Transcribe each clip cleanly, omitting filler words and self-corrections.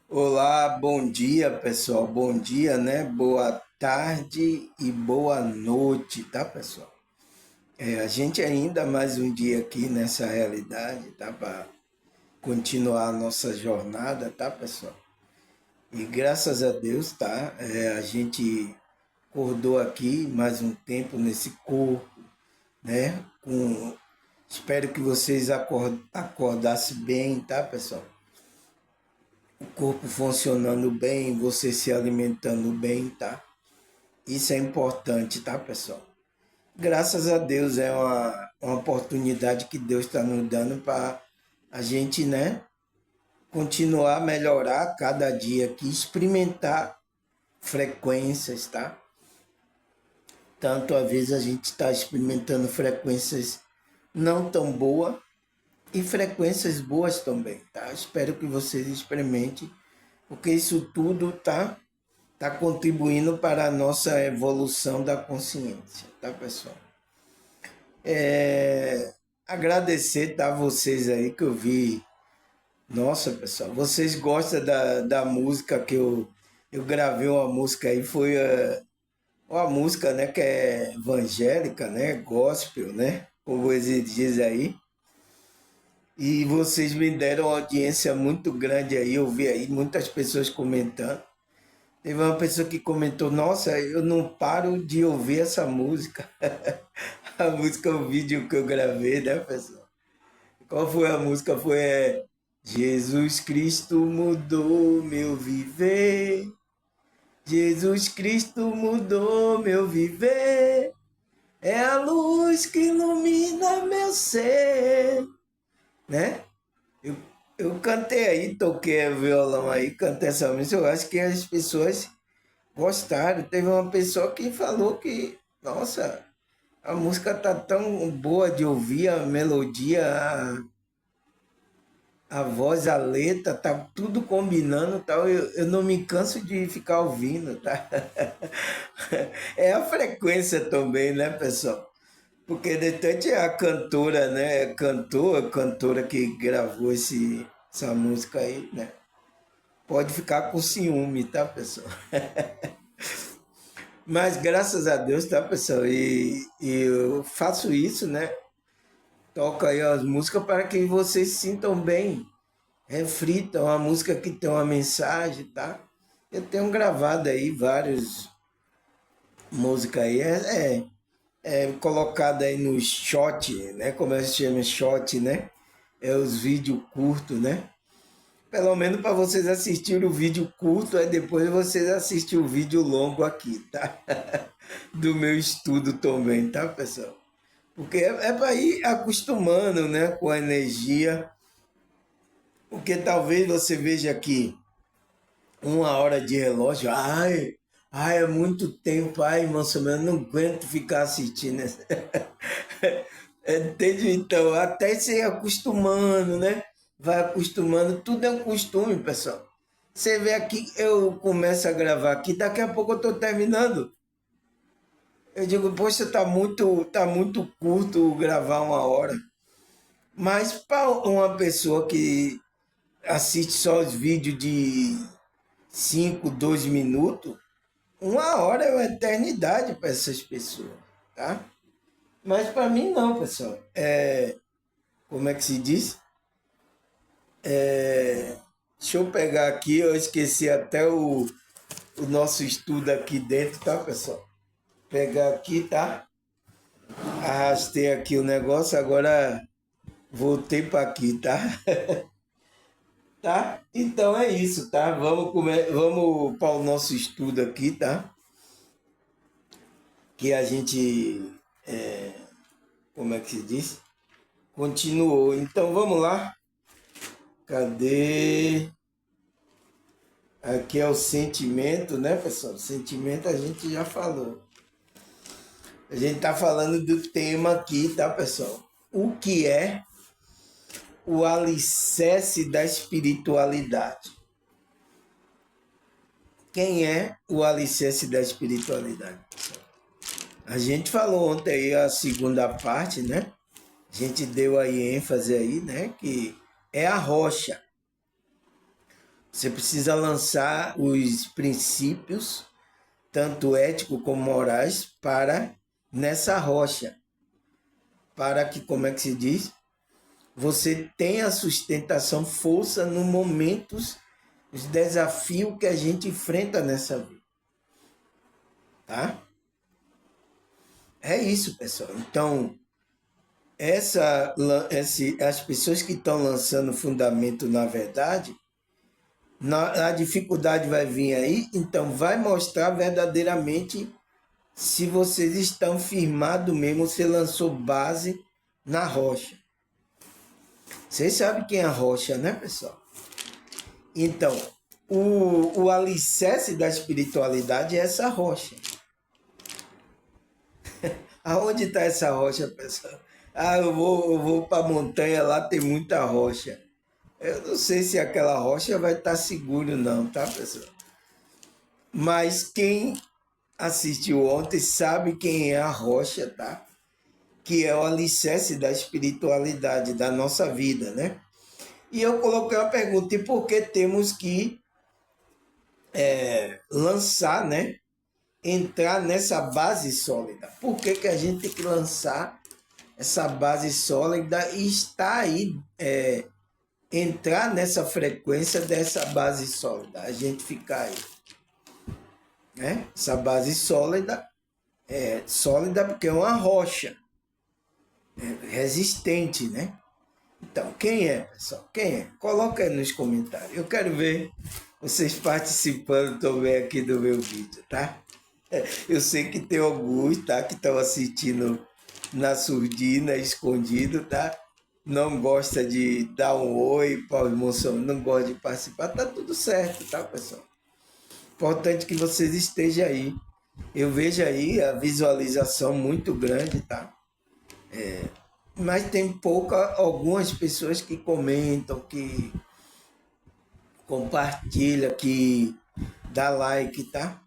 Olá, bom dia, pessoal. Bom dia, né? Boa tarde e boa noite, tá, pessoal? A gente ainda mais um dia aqui nessa realidade, tá? Para continuar a nossa jornada, tá, pessoal? E graças a Deus, tá? A gente acordou aqui mais um tempo nesse corpo, né? Espero que vocês acordassem bem, tá, pessoal? O corpo funcionando bem, você se alimentando bem, tá? Isso é importante, tá, pessoal? Graças a Deus é uma oportunidade que Deus está nos dando para a gente, né, continuar a melhorar cada dia aqui, experimentar frequências, tá? Tanto às vezes a gente está experimentando frequências não tão boas e frequências boas também, tá? Espero que vocês experimentem, porque isso tudo tá contribuindo para a nossa evolução da consciência, tá, pessoal? Agradecer, tá, vocês aí que eu vi. Nossa, pessoal, vocês gostam da música que eu gravei uma música aí, foi uma música, né, que é evangélica, né, gospel, né, como eles dizem aí. E vocês me deram uma audiência muito grande aí, eu vi aí muitas pessoas comentando. Teve uma pessoa que comentou, nossa, eu não paro de ouvir essa música. A música é o vídeo que eu gravei, né, pessoal? Qual foi a música? Foi Jesus Cristo mudou meu viver. Jesus Cristo mudou meu viver. É a luz que ilumina meu ser, né? Eu, eu cantei aí, toquei violão aí, cantei essa música. Eu acho que as pessoas gostaram. Teve uma pessoa que falou que, nossa, a música tá tão boa de ouvir, a melodia, a voz, a letra, tá tudo combinando, tal. Eu não me canso de ficar ouvindo, tá? É a frequência também, né, pessoal? Porque de repente é a cantora, né? Cantora que gravou essa música aí, né? Pode ficar com ciúme, tá, pessoal? Mas graças a Deus, tá, pessoal? E eu faço isso, né? Toco aí as músicas para que vocês se sintam bem, reflitam a música que tem uma mensagem, tá? Eu tenho gravado aí várias músicas aí, é colocado aí no shot, né? Como se chama shot, né? É os vídeos curtos, né? Pelo menos para vocês assistirem o vídeo curto, aí depois vocês assistem o vídeo longo aqui, tá? Do meu estudo também, tá, pessoal? Porque é para ir acostumando, né, com a energia, porque talvez você veja aqui 1 hora de relógio, é muito tempo, ai, moça, eu não aguento ficar assistindo. Entende? Então, até se acostumando, né? Vai acostumando, tudo é um costume, pessoal. Você vê aqui, eu começo a gravar aqui, daqui a pouco eu estou terminando. Eu digo, poxa, tá muito curto gravar 1 hora. Mas para uma pessoa que assiste só os vídeos de 5, 2 minutos, 1 hora é uma eternidade para essas pessoas, tá? Mas para mim não, pessoal. Como é que se diz? Deixa eu pegar aqui, eu esqueci até o nosso estudo aqui dentro, tá, pessoal? Pegar aqui, tá? Arrastei aqui o negócio, agora voltei para aqui, tá? Tá? Então é isso, tá? Vamos para o nosso estudo aqui, tá? Que a gente, como é que se diz? Continuou. Então vamos lá. Cadê? Aqui é o sentimento, né, pessoal? O sentimento a gente já falou. A gente tá falando do tema aqui, tá, pessoal? O que é o alicerce da espiritualidade? Quem é o alicerce da espiritualidade? A gente falou ontem aí a segunda parte, né? A gente deu aí ênfase aí, né? Que é a rocha. Você precisa lançar os princípios, tanto éticos como morais, para nessa rocha, para que, como é que se diz? Você tenha sustentação, força nos momentos, os desafios que a gente enfrenta nessa vida, tá? É isso, pessoal. Então, as pessoas que estão lançando fundamento na verdade, a dificuldade vai vir aí, então vai mostrar verdadeiramente se vocês estão firmados mesmo, você lançou base na rocha. Vocês sabem quem é a rocha, né, pessoal? Então, o alicerce da espiritualidade é essa rocha. Aonde está essa rocha, pessoal? Ah, eu vou para a montanha, lá tem muita rocha. Eu não sei se aquela rocha vai estar seguro não, tá, pessoal? Mas quem assistiu ontem sabe quem é a rocha, tá? Que é o alicerce da espiritualidade da nossa vida, né? E eu coloquei uma pergunta, e por que temos que lançar, né? Entrar nessa base sólida? Por que, que a gente tem que lançar essa base sólida e estar aí, entrar nessa frequência dessa base sólida? A gente ficar aí, né? Essa base sólida é sólida porque é uma rocha, resistente, né? Então, quem é, pessoal? Quem é? Coloca aí nos comentários. Eu quero ver vocês participando também aqui do meu vídeo, tá? Eu sei que tem alguns, tá? Que estão assistindo na surdina, escondido, tá? Não gosta de dar um oi para o emoção, não gosta de participar. Tá tudo certo, tá, pessoal? Importante que vocês estejam aí. Eu vejo aí a visualização muito grande, tá? Mas tem algumas pessoas que comentam, que compartilham, que dá like, tá?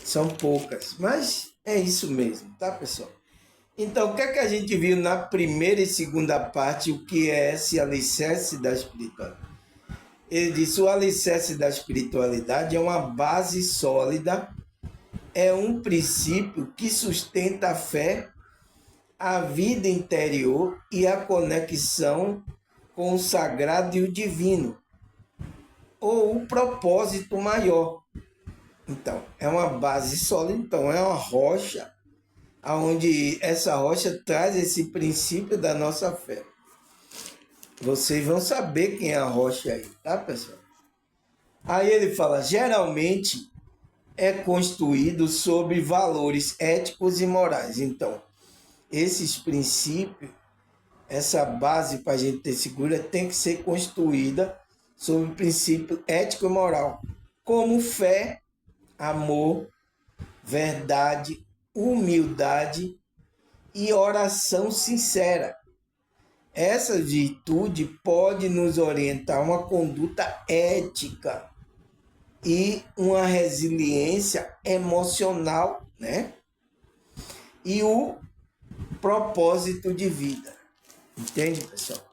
São poucas, mas é isso mesmo, tá, pessoal? Então, o que é que a gente viu na primeira e segunda parte, o que é esse alicerce da espiritualidade? Ele disse, o alicerce da espiritualidade é uma base sólida, é um princípio que sustenta a fé, a vida interior e a conexão com o sagrado e o divino, ou o propósito maior. Então, é uma base sólida, então é uma rocha, onde essa rocha traz esse princípio da nossa fé. Vocês vão saber quem é a rocha aí, tá, pessoal? Aí ele fala, geralmente é construído sobre valores éticos e morais. Então, esses princípios, essa base para a gente ter segura tem que ser construída sobre princípio ético e moral, como fé, amor, verdade, humildade e oração sincera. Essa virtude pode nos orientar a uma conduta ética e uma resiliência emocional, né? E o propósito de vida. Entende, pessoal?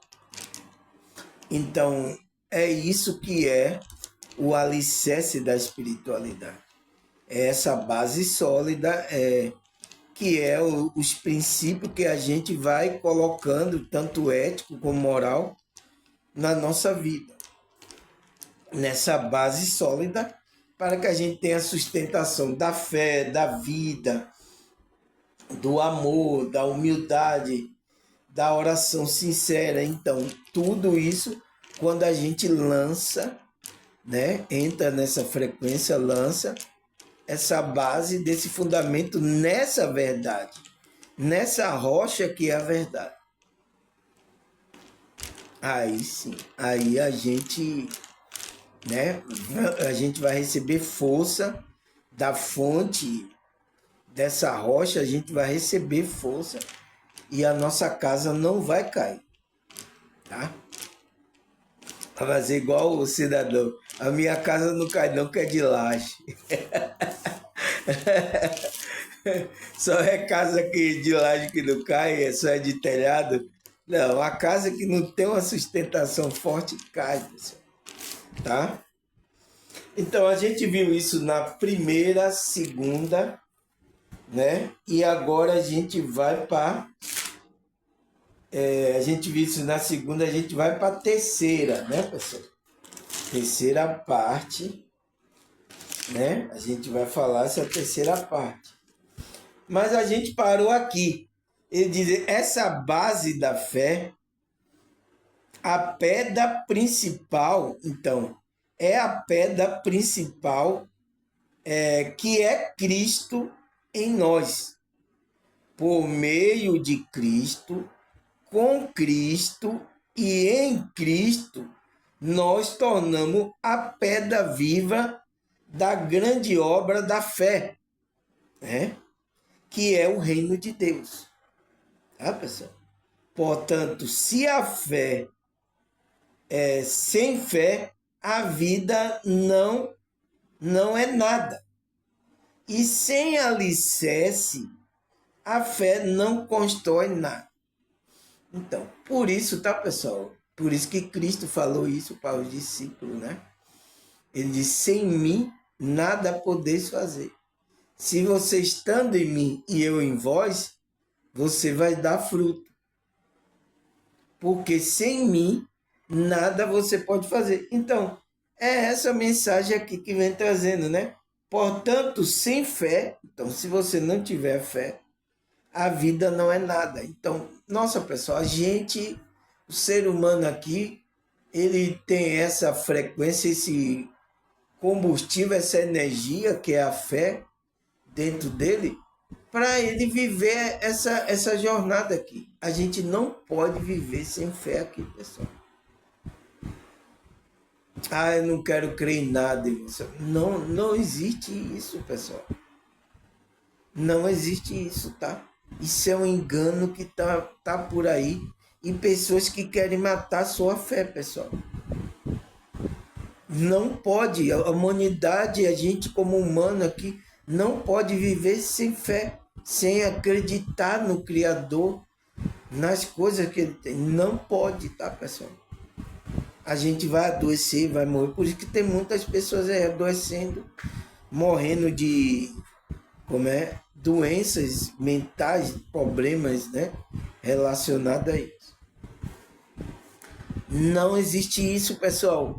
Então, é isso que é o alicerce da espiritualidade. É essa base sólida, que é os princípios que a gente vai colocando, tanto ético como moral, na nossa vida. Nessa base sólida, para que a gente tenha a sustentação da fé, da vida, do amor, da humildade, da oração sincera. Então, tudo isso, quando a gente lança, né, entra nessa frequência, lança essa base desse fundamento nessa verdade, nessa rocha que é a verdade. Aí sim, aí a gente, né, a gente vai receber força da fonte dessa rocha, a gente vai receber força e a nossa casa não vai cair, tá? Vai fazer igual o cidadão. A minha casa não cai não, que é de laje. Só é casa que de laje que não cai, só é de telhado. Não, a casa que não tem uma sustentação forte cai, pessoal. Tá? Então, a gente viu isso na primeira, segunda, né? E agora a gente vai para... a gente viu isso na segunda, a gente vai para a terceira, né, pessoal? Terceira parte, né? A gente vai falar essa terceira parte. Mas a gente parou aqui. Ele diz, essa base da fé, a pedra principal, então, é a pedra principal que é Cristo em nós. Por meio de Cristo, com Cristo e em Cristo, nós tornamos a pedra viva da grande obra da fé, né? Que é o reino de Deus. Tá, pessoal? Portanto, se a fé sem fé, a vida não é nada. E sem alicerce, a fé não constrói nada. Então, por isso, tá, pessoal? Por isso que Cristo falou isso para os discípulos, né? Ele disse, sem mim, nada podeis fazer. Se você estando em mim e eu em vós, você vai dar fruto. Porque sem mim, nada você pode fazer. Então, é essa mensagem aqui que vem trazendo, né? Portanto, sem fé, então se você não tiver fé, a vida não é nada. Então, nossa, pessoal, o ser humano aqui, ele tem essa frequência, esse combustível, essa energia que é a fé dentro dele, para ele viver essa jornada aqui. A gente não pode viver sem fé aqui, pessoal. Ah, eu não quero crer em nada. Não, não existe isso, pessoal. Não existe isso, tá? Isso é um engano que tá por aí. E pessoas que querem matar a sua fé, pessoal. Não pode. A humanidade, a gente como humano aqui, não pode viver sem fé, sem acreditar no Criador, nas coisas que ele tem. Não pode, tá, pessoal? A gente vai adoecer, vai morrer. Por isso que tem muitas pessoas adoecendo, morrendo de doenças mentais, problemas, né, relacionados a isso. Não existe isso, pessoal.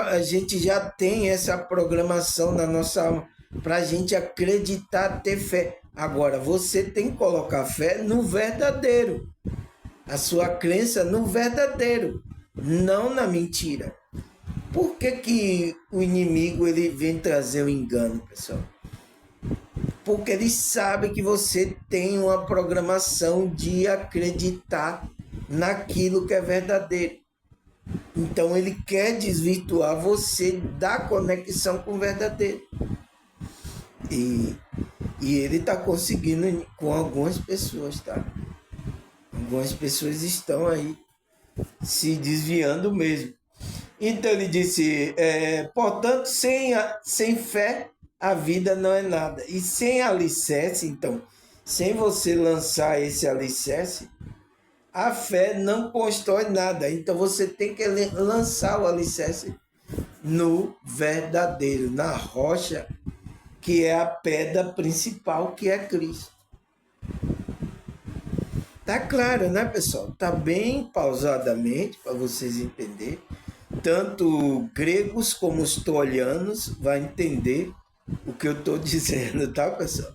A gente já tem essa programação na nossa alma para a gente acreditar, ter fé. Agora, você tem que colocar fé no verdadeiro. A sua crença no verdadeiro, não na mentira. Por que o inimigo ele vem trazer o engano, pessoal? Porque ele sabe que você tem uma programação de acreditar naquilo que é verdadeiro. Então ele quer desvirtuar você da conexão com o verdadeiro. E ele está conseguindo com algumas pessoas, tá? Algumas pessoas estão aí se desviando mesmo. Então ele disse, portanto, sem fé, a vida não é nada. E sem alicerce, então, sem você lançar esse alicerce, a fé não constrói nada. Então você tem que lançar o alicerce no verdadeiro, na rocha, que é a pedra principal, que é Cristo. Tá claro, né, pessoal? Tá bem pausadamente para vocês entenderem. Tanto gregos como os troianos vão entender o que eu estou dizendo, tá, pessoal?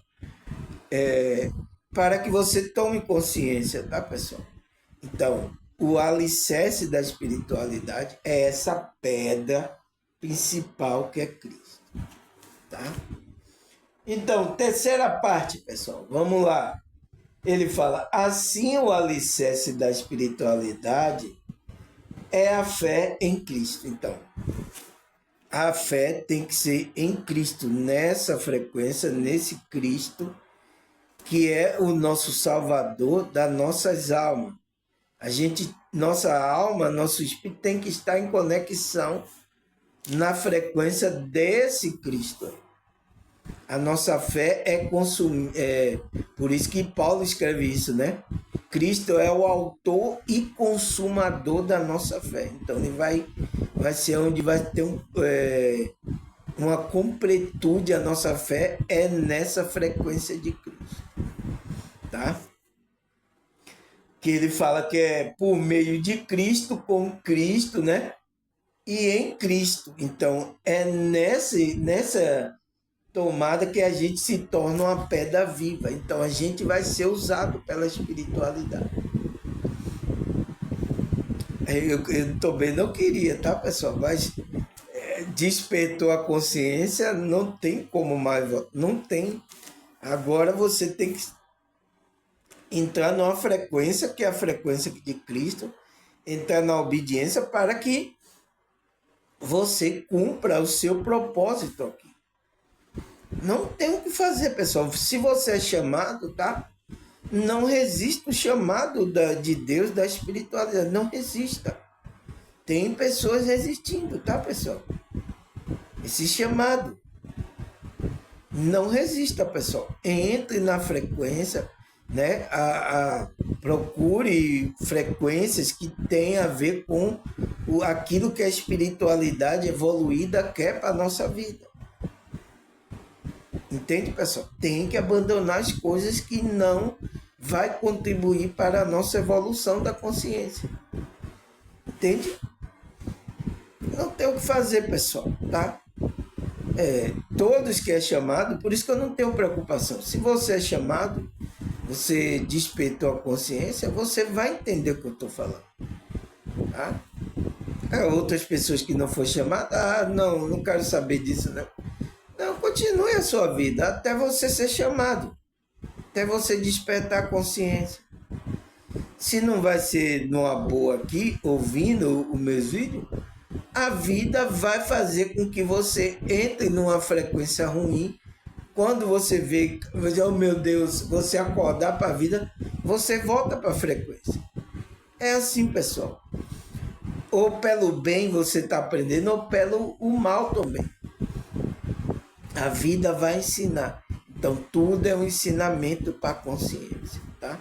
Para que você tome consciência, tá, pessoal? Então, o alicerce da espiritualidade é essa pedra principal que é Cristo, tá? Então, terceira parte, pessoal, vamos lá. Ele fala, assim o alicerce da espiritualidade é a fé em Cristo. Então, a fé tem que ser em Cristo, nessa frequência, nesse Cristo, que é o nosso Salvador das nossas almas. Nossa alma, nosso espírito tem que estar em conexão na frequência desse Cristo. A nossa fé é consumir. Por isso que Paulo escreve isso, né? Cristo é o autor e consumador da nossa fé. Então ele vai ser onde vai ter uma completude. A nossa fé é nessa frequência de cruz, tá? Que ele fala que é por meio de Cristo, com Cristo, né? E em Cristo. Então é nessa tomada que a gente se torna uma pedra viva. Então a gente vai ser usado pela espiritualidade. Eu também não queria, tá, pessoal? Mas despertou a consciência, não tem como mais, não tem. Agora você tem que entrar numa frequência, que é a frequência de Cristo, entrar na obediência para que você cumpra o seu propósito aqui. Não tem o que fazer, pessoal. Se você é chamado, tá? Não resista o chamado de Deus, da espiritualidade. Não resista. Tem pessoas resistindo, tá, pessoal? Esse chamado. Não resista, pessoal. Entre na frequência, né? Procure frequências que tenham a ver com aquilo que a espiritualidade evoluída quer para a nossa vida. Entende, pessoal? Tem que abandonar as coisas que não vai contribuir para a nossa evolução da consciência. Entende? Não tem o que fazer, pessoal, tá? Todos que é chamado, por isso que eu não tenho preocupação. Se você é chamado, você despertou a consciência, você vai entender o que eu estou falando. Tá? Outras pessoas que não foram chamadas, não quero saber disso, não. Não, continue a sua vida até você ser chamado, até você despertar a consciência. Se não vai ser numa boa aqui, ouvindo os meus vídeos, a vida vai fazer com que você entre numa frequência ruim. Quando você vê, oh meu Deus, você acordar para a vida, você volta para a frequência. É assim, pessoal. Ou pelo bem você está aprendendo, ou pelo o mal também. A vida vai ensinar. Então, tudo é um ensinamento para a consciência, tá?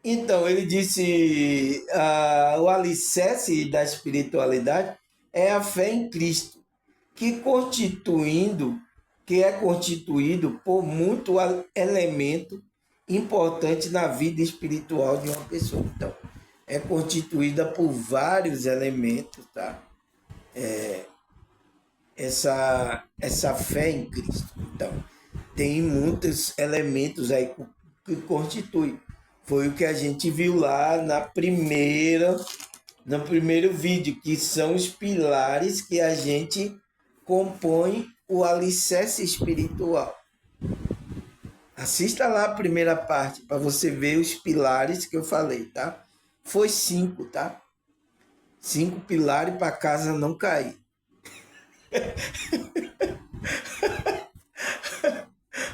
Então, ele disse, o alicerce da espiritualidade é a fé em Cristo, que é constituído por muito elemento importante na vida espiritual de uma pessoa. Então, é constituída por vários elementos, tá? Essa fé em Cristo. Então, tem muitos elementos aí que constituem. Foi o que a gente viu lá no primeiro vídeo, que são os pilares que a gente compõe o alicerce espiritual. Assista lá a primeira parte para você ver os pilares que eu falei, tá? Foi 5, tá? 5 pilares para a casa não cair.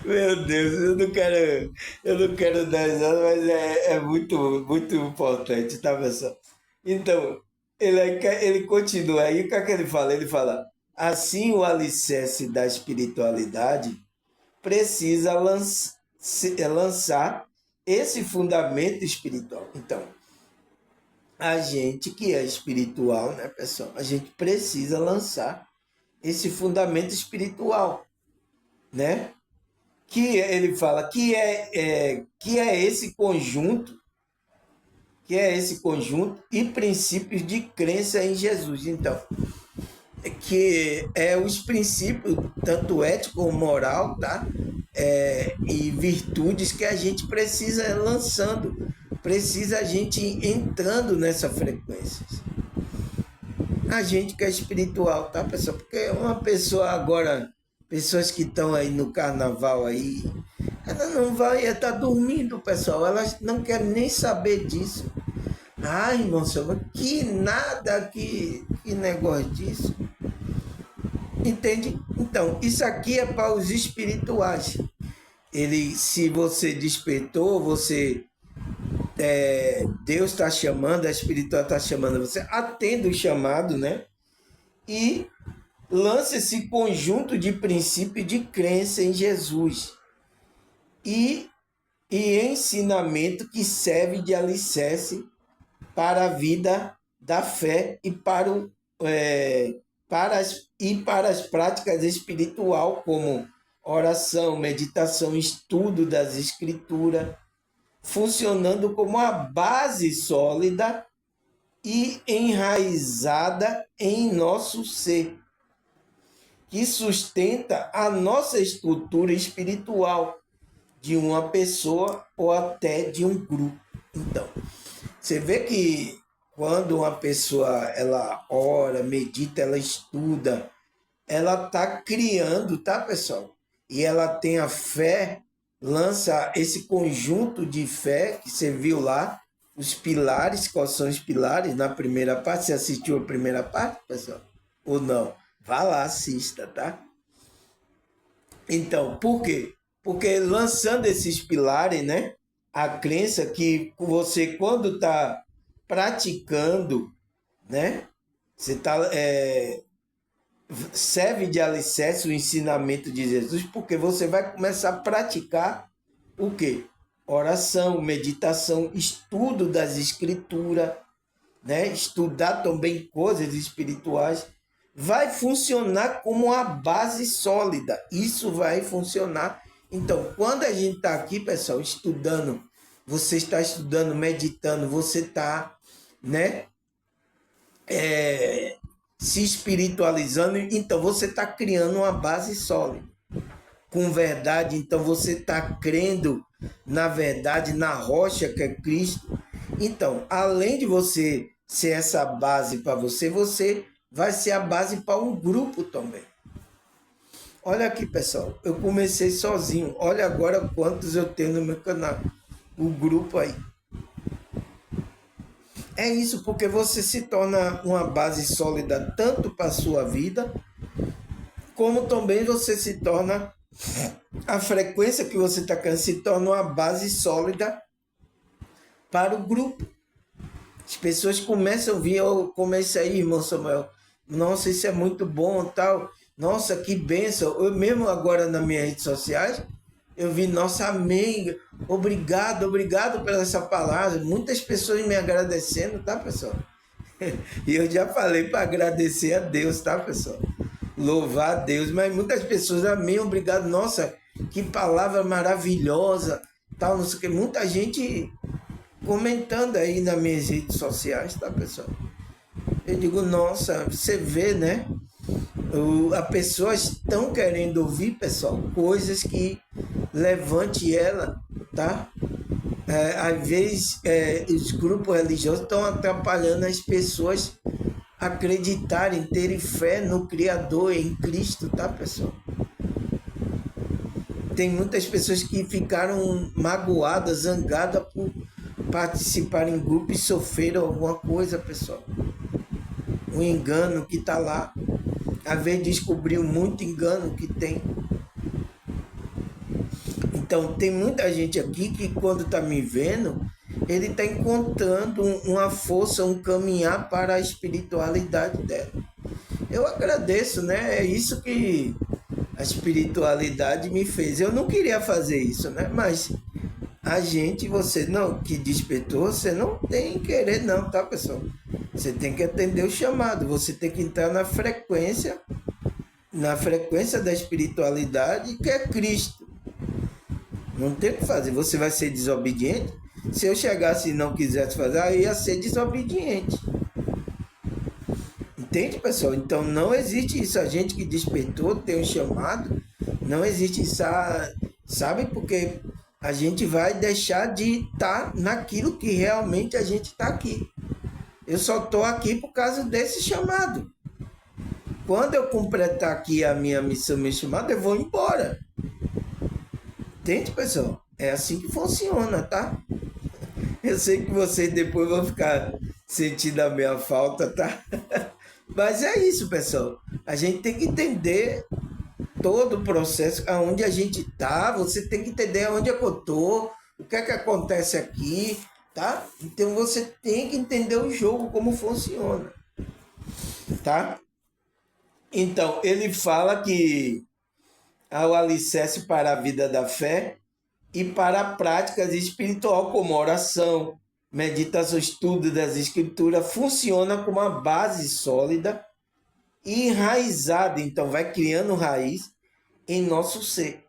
Meu Deus, eu não quero dar risada, mas é muito, muito importante, tá, pessoal? Então, ele continua aí, o que é que ele fala? Ele fala, assim o alicerce da espiritualidade precisa lançar esse fundamento espiritual. Então, a gente que é espiritual, né, pessoal? A gente precisa lançar esse fundamento espiritual, né? Que ele fala que é esse conjunto, e princípios de crença em Jesus. Então, que é os princípios, tanto ético como moral, tá? E virtudes que a gente precisa lançando, precisa a gente entrando nessa frequência. A gente que é espiritual, tá, pessoal? Porque uma pessoa agora, pessoas que estão aí no carnaval aí, ela não vai estar dormindo, pessoal. Elas não querem nem saber disso. Ai, irmão, que nada, que negócio disso. Entende? Então, isso aqui é para os espirituais. Se você despertou, Deus está chamando, a espiritual está chamando você, atenda o chamado, né? E lança esse conjunto de princípios de crença em Jesus e, e ensinamento que serve de alicerce para a vida da fé e para as práticas espiritual, como oração, meditação, estudo das escrituras, funcionando como a base sólida e enraizada em nosso ser, que sustenta a nossa estrutura espiritual de uma pessoa ou até de um grupo. Então, você vê que quando uma pessoa ela ora, medita, ela estuda, ela está criando, tá, pessoal? E ela tem a fé, lança esse conjunto de fé que você viu lá, os pilares, quais são os pilares na primeira parte? Você assistiu a primeira parte, pessoal? Ou não? Vá lá, assista, tá? Então, por quê? Porque lançando esses pilares, né? A crença que você, quando está praticando, né? Você está serve de alicerce o ensinamento de Jesus, porque você vai começar a praticar o quê? Oração, meditação, estudo das escrituras, né? Estudar também coisas espirituais, vai funcionar como uma base sólida. Isso vai funcionar. Então, quando a gente está aqui, pessoal, estudando, você está estudando, meditando, você está, né, se espiritualizando, então você está criando uma base sólida. Com verdade, então você está crendo na verdade, na rocha que é Cristo. Então, além de você ser essa base para você, você vai ser a base para um grupo também. Olha aqui, pessoal, eu comecei sozinho. Olha agora quantos eu tenho no meu canal. O grupo aí. É isso, porque você se torna uma base sólida tanto para a sua vida, como também você se torna, a frequência que você está querendo se torna uma base sólida para o grupo. As pessoas começam a ouvir, eu comecei aí, irmão Samuel, nossa, isso é muito bom, tal, nossa, que bênção. Eu mesmo agora nas minhas redes sociais, eu vi, nossa, amém, obrigado, obrigado pela essa palavra. Muitas pessoas me agradecendo, tá, pessoal? E eu já falei para agradecer a Deus, tá, pessoal? Louvar a Deus, mas muitas pessoas, amém, obrigado, nossa, que palavra maravilhosa, tal, não sei o que. Muita gente comentando aí nas minhas redes sociais, tá, pessoal? Eu digo, nossa, você vê, né? As pessoas estão querendo ouvir, pessoal, coisas que levante ela, tá? Às vezes, os grupos religiosos estão atrapalhando as pessoas acreditarem, terem fé no Criador, em Cristo, tá, pessoal? Tem muitas pessoas que ficaram magoadas, zangadas por participar em grupo e sofreram alguma coisa, pessoal. Um engano que está lá. Às vezes descobriu muito engano que tem. Então, tem muita gente aqui que quando está me vendo, ele está encontrando uma força, um caminhar para a espiritualidade dela. Eu agradeço, né? É isso que a espiritualidade me fez. Eu não queria fazer isso, né? Mas a gente, você não, que despertou, você não tem querer não, tá, pessoal? Você tem que atender o chamado, você tem que entrar na frequência da espiritualidade que é Cristo. Não tem o que fazer, você vai ser desobediente? Se eu chegasse e não quisesse fazer, aí ia ser desobediente. Entende, pessoal? Então não existe isso. A gente que despertou, tem um chamado, não existe isso, sabe? Porque a gente vai deixar de estar naquilo que realmente a gente está aqui. Eu só estou aqui por causa desse chamado. Quando eu completar aqui a minha missão, meu chamado, eu vou embora. Entende, pessoal? É assim que funciona, tá? Eu sei que vocês depois vão ficar sentindo a minha falta, tá? Mas é isso, pessoal. A gente tem que entender todo o processo, aonde a gente está, você tem que entender aonde eu estou, o que é que acontece aqui, tá? Então você tem que entender o jogo, como funciona, tá? Então, ele fala que há o alicerce para a vida da fé e para práticas espiritual, como oração, meditação, estudo das escrituras, funciona como uma base sólida e enraizada, então vai criando raiz em nosso ser,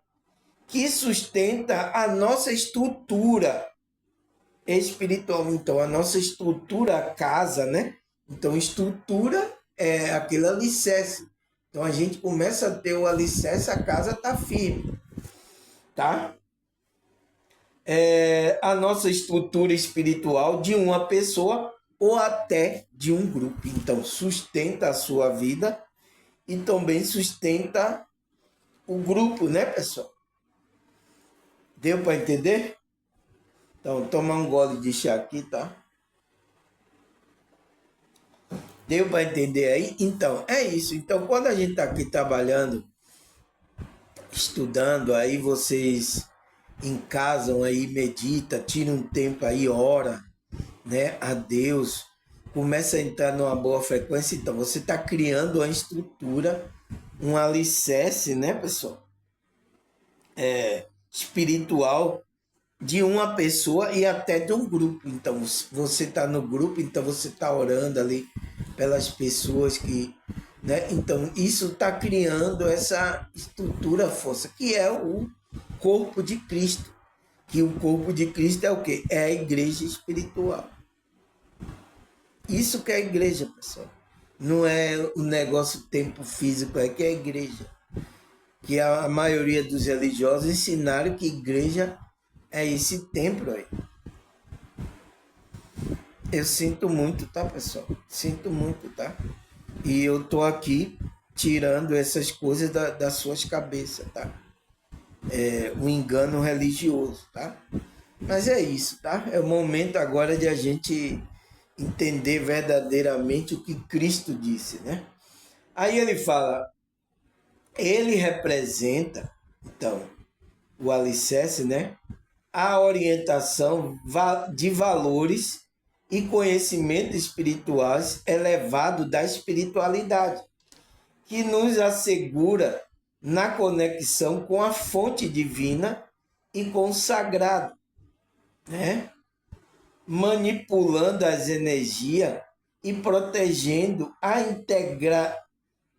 que sustenta a nossa estrutura espiritual. Então, a nossa estrutura casa, né? Então, estrutura é aquele alicerce. Então, a gente começa a ter o alicerce, a casa está firme, tá? A nossa estrutura espiritual de uma pessoa ou até de um grupo. Então, sustenta a sua vida e também sustenta o grupo, né, pessoal? Deu para entender? Então, toma um gole de chá aqui, tá? Deu para entender aí? Então, é isso. Então, quando a gente está aqui trabalhando, estudando, aí vocês em casa aí medita, tira um tempo aí, ora, né, a Deus, começa a entrar numa boa frequência, então você está criando uma estrutura, um alicerce, né, pessoal? Espiritual de uma pessoa e até de um grupo. Então, você está no grupo, então você está orando ali pelas pessoas que, né? Então, isso está criando essa estrutura força, que é o corpo de Cristo. Que o corpo de Cristo é o quê? É a igreja espiritual. Isso que é a igreja, pessoal. Não é o negócio tempo físico, é que é a igreja. Que a maioria dos religiosos ensinaram que igreja é esse templo aí. Eu sinto muito, tá, pessoal? Sinto muito, tá? E eu tô aqui tirando essas coisas das suas cabeças, tá? Um engano religioso, tá? Mas é isso, tá? É o momento agora de a gente entender verdadeiramente o que Cristo disse, né? Aí ele fala, ele representa, então, o alicerce, né? A orientação de valores e conhecimento espirituais elevado da espiritualidade, que nos assegura na conexão com a fonte divina e com o sagrado, né? Manipulando as energias e protegendo a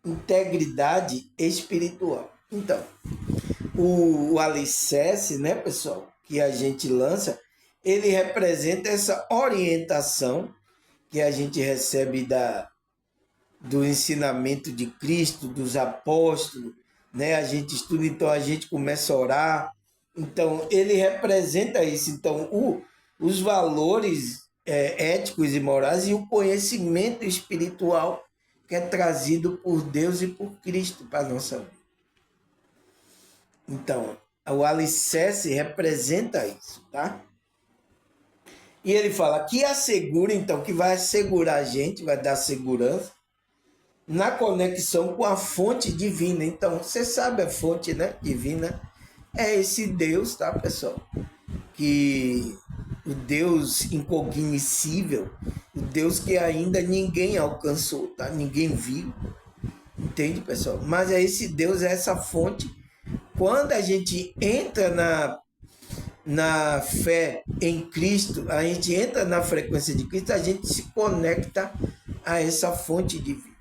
integridade espiritual. Então, o alicerce, né, pessoal, que a gente lança, ele representa essa orientação que a gente recebe do ensinamento de Cristo, dos apóstolos, né? A gente estuda, então a gente começa a orar. Então, ele representa isso. Então, os valores éticos e morais e o conhecimento espiritual que é trazido por Deus e por Cristo para a nossa vida. Então, o alicerce representa isso, tá? E ele fala que assegura, então, que vai assegurar a gente, vai dar segurança na conexão com a fonte divina. Então, você sabe a fonte, né, divina? É esse Deus, tá, pessoal? Que o Deus incognoscível, o Deus que ainda ninguém alcançou, tá? Ninguém viu. Entende, pessoal? Mas é esse Deus, é essa fonte. Quando a gente entra na fé em Cristo, a gente entra na frequência de Cristo, a gente se conecta a essa fonte divina.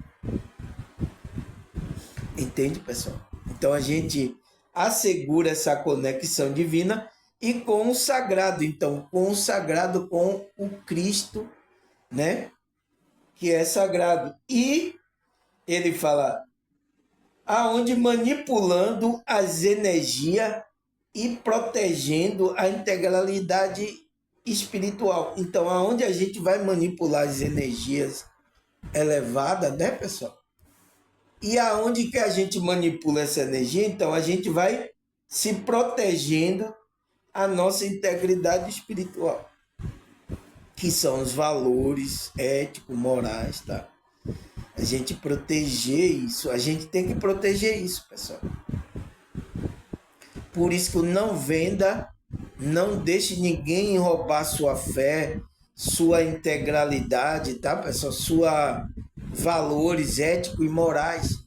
Entende, pessoal? Então a gente assegura essa conexão divina e com o sagrado. Então, com o sagrado, com o Cristo, né? Que é sagrado. E ele fala, aonde manipulando as energias e protegendo a integralidade espiritual. Então, aonde a gente vai manipular as energias elevadas, né, pessoal? E aonde que a gente manipula essa energia? Então, a gente vai se protegendo a nossa integridade espiritual, que são os valores éticos, morais, tá? A gente proteger isso, a gente tem que proteger isso, pessoal. Por isso que não venda, não deixe ninguém roubar sua fé, sua integralidade, tá, pessoal? Sua valores éticos e morais.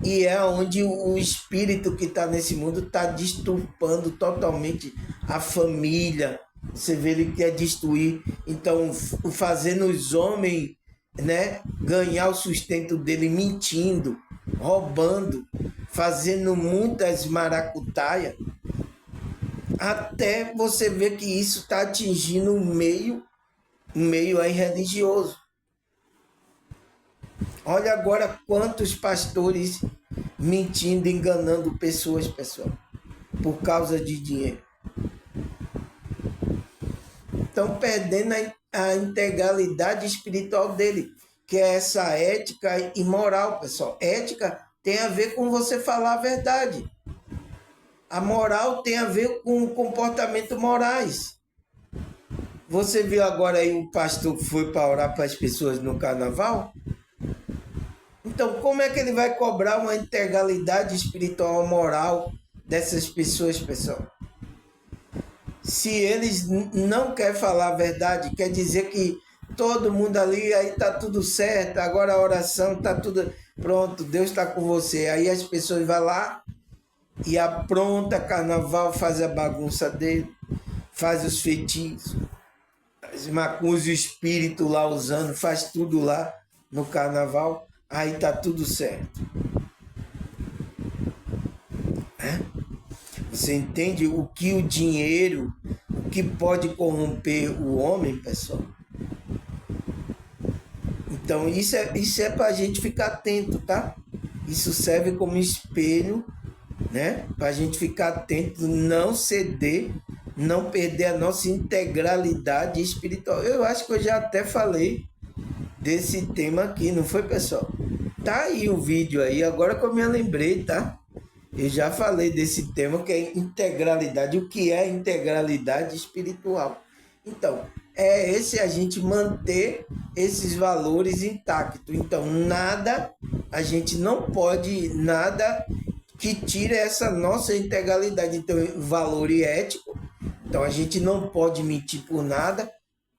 e é onde o espírito que está nesse mundo está deturpando totalmente a família. Você vê, ele quer destruir, então fazendo os homens, né, ganhar o sustento dele mentindo, roubando, fazendo muitas maracutaias, até você ver que isso está atingindo um meio aí religioso. Olha agora quantos pastores mentindo, enganando pessoas, pessoal, por causa de dinheiro. Estão perdendo a integralidade espiritual dele, que é essa ética e moral, pessoal. Ética tem a ver com você falar a verdade. A moral tem a ver com comportamento morais. Você viu agora aí o pastor que foi para orar para as pessoas no carnaval? Então, como é que ele vai cobrar uma integralidade espiritual moral dessas pessoas, pessoal? Se eles não querem falar a verdade, quer dizer que todo mundo ali, aí tá tudo certo, agora a oração tá tudo pronto, Deus está com você. Aí as pessoas vão lá e apronta carnaval, faz a bagunça dele, faz os feitiços, as macuns e o espírito lá usando, faz tudo lá no carnaval, aí tá tudo certo. Você entende o que o dinheiro, o que pode corromper o homem, pessoal? Então isso é para a gente ficar atento, tá? Isso serve como espelho, né? Para a gente ficar atento, não ceder, não perder a nossa integralidade espiritual. Eu acho que eu já até falei desse tema aqui, não foi, pessoal? Tá aí o vídeo aí, agora que eu me lembrei, tá? Eu já falei desse tema que é integralidade. O que é integralidade espiritual? Então, é esse a gente manter esses valores intactos. Então, nada, a gente não pode, nada que tire essa nossa integralidade. Então, valor e ético. Então, a gente não pode mentir por nada,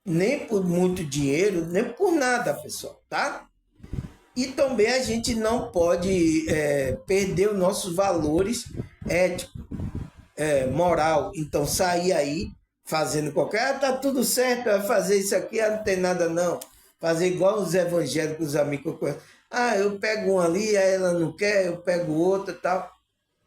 nem por muito dinheiro, nem por nada, pessoal, tá? E também a gente não pode perder os nossos valores éticos, moral. Então, sair aí fazendo qualquer... tá tudo certo, vai fazer isso aqui, não tem nada não. Fazer igual os evangélicos, os amigos que eu conheço. Eu pego um ali, aí ela não quer, eu pego outro e tal.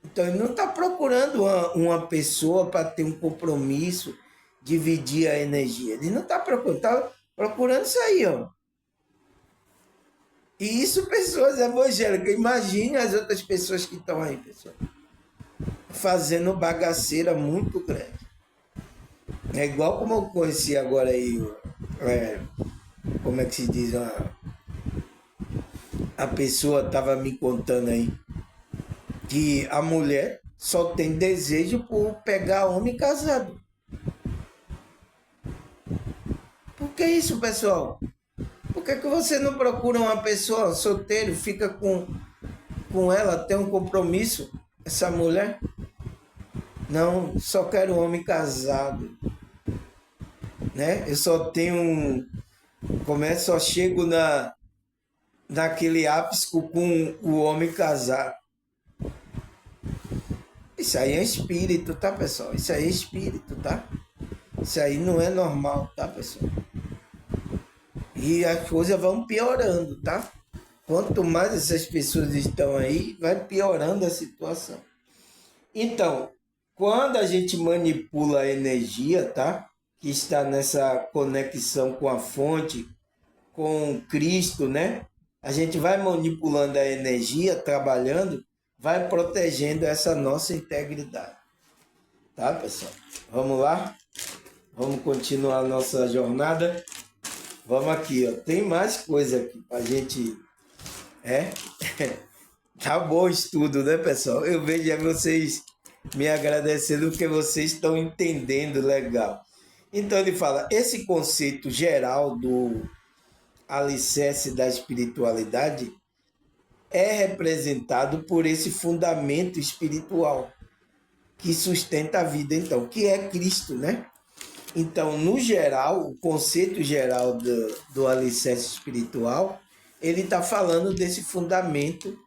Então, ele não está procurando uma pessoa para ter um compromisso, dividir a energia. Ele não está procurando, está procurando isso aí, ó. E isso pessoas evangélicas. Imagine as outras pessoas que estão aí, pessoal. Fazendo bagaceira muito grande. É igual como eu conheci agora aí, como é que se diz? A pessoa estava me contando aí que a mulher só tem desejo por pegar homem casado. Por que isso, pessoal? Por que você não procura uma pessoa solteira, fica com ela, tem um compromisso, essa mulher? Não, só quero um homem casado, né? Eu só tenho, só chego naquele ápice com o homem casado. Isso aí é espírito, tá, pessoal? Isso aí é espírito, tá? Isso aí não é normal, tá, pessoal? E as coisas vão piorando, tá? Quanto mais essas pessoas estão aí, vai piorando a situação. Então, quando a gente manipula a energia, tá? Que está nessa conexão com a fonte, com Cristo, né? A gente vai manipulando a energia, trabalhando, vai protegendo essa nossa integridade. Tá, pessoal? Vamos lá? Vamos continuar a nossa jornada. Vamos aqui, ó. Tem mais coisa aqui pra gente... Tá bom o estudo, né, pessoal? Eu vejo vocês me agradecendo porque vocês estão entendendo legal. Então ele fala, esse conceito geral do alicerce da espiritualidade é representado por esse fundamento espiritual que sustenta a vida, então, que é Cristo, né? Então, no geral, o conceito geral do alicerce espiritual, ele está falando desse fundamento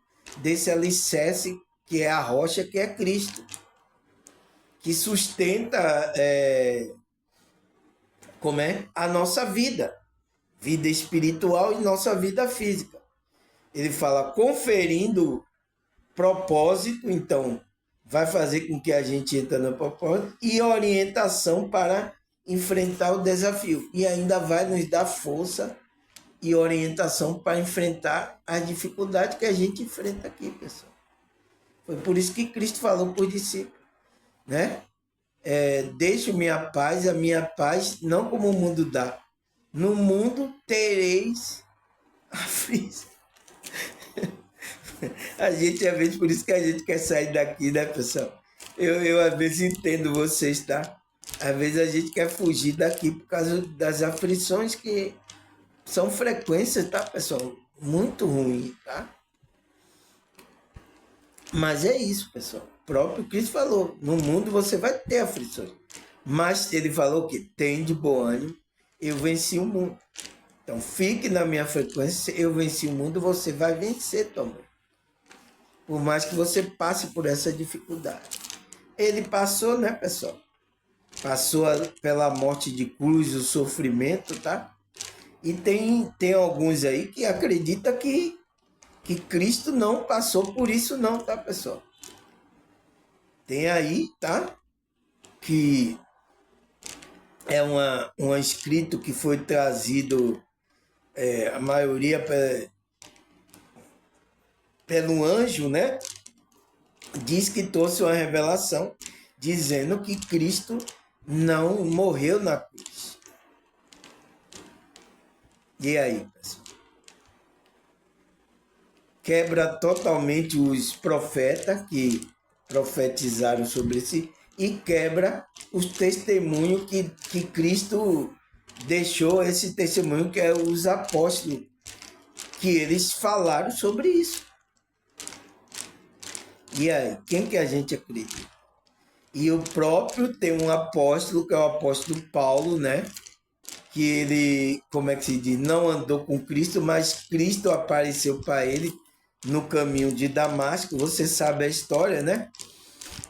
desse alicerce que é a rocha, que é Cristo, que sustenta como é a nossa vida espiritual e nossa vida física. Ele fala conferindo propósito, então vai fazer com que a gente entre no propósito e orientação para enfrentar o desafio. E ainda vai nos dar força e orientação para enfrentar as dificuldades que a gente enfrenta aqui, pessoal. Foi por isso que Cristo falou por discípulos, né? Deixo a minha paz, não como o mundo dá. No mundo tereis aflição. A gente, às vezes, por isso que a gente quer sair daqui, né, pessoal? Eu às vezes, entendo vocês, tá? Às vezes a gente quer fugir daqui por causa das aflições que são frequências, tá, pessoal? Muito ruim, tá? Mas é isso, pessoal. O próprio Cristo falou, no mundo você vai ter aflições. Mas ele falou que tem de bom ânimo, eu venci o mundo. Então fique na minha frequência, eu venci o mundo, você vai vencer também. Por mais que você passe por essa dificuldade. Ele passou, né, pessoal? Passou pela morte de cruz, o sofrimento, tá? E tem alguns aí que acreditam que Cristo não passou por isso não, tá, pessoal? Tem aí, tá? Que é um escrito que foi trazido, a maioria pelo anjo, né? Diz que trouxe uma revelação dizendo que Cristo não morreu na cruz. E aí, pessoal? Quebra totalmente os profetas que profetizaram sobre si e quebra os testemunhos que Cristo deixou, esse testemunho que é os apóstolos, que eles falaram sobre isso. E aí, quem que a gente acredita? E o próprio tem um apóstolo, que é o apóstolo Paulo, né? Que ele, como é que se diz, não andou com Cristo, mas Cristo apareceu para ele no caminho de Damasco. Você sabe a história, né?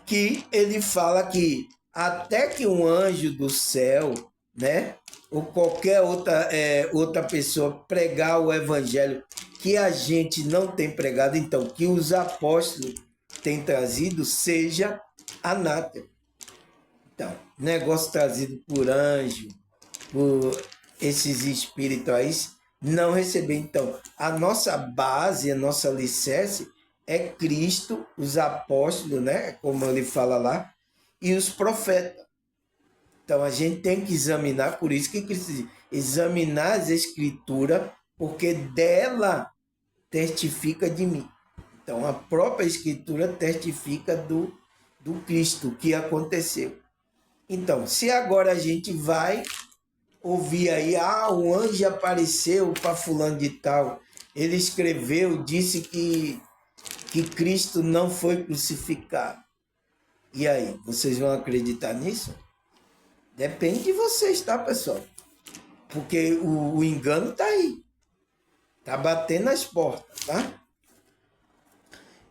Que ele fala que até que um anjo do céu, né? Ou qualquer outra pessoa pregar o evangelho que a gente não tem pregado, então, que os apóstolos têm trazido, seja anátema. Então, negócio trazido por anjo, por esses espirituais, não receber. Então, a nossa base, a nossa alicerce é Cristo, os apóstolos, né? Como ele fala lá, e os profetas. Então, a gente tem que examinar, por isso que Cristo diz, examinar as escrituras, porque dela testifica de mim. Então, a própria escritura testifica do Cristo, que aconteceu. Então, se agora a gente vai ouvir aí, o anjo apareceu para fulano de tal, ele escreveu, disse que Cristo não foi crucificado. E aí, vocês vão acreditar nisso? Depende de vocês, tá, pessoal? Porque o engano tá aí. Tá batendo as portas, tá?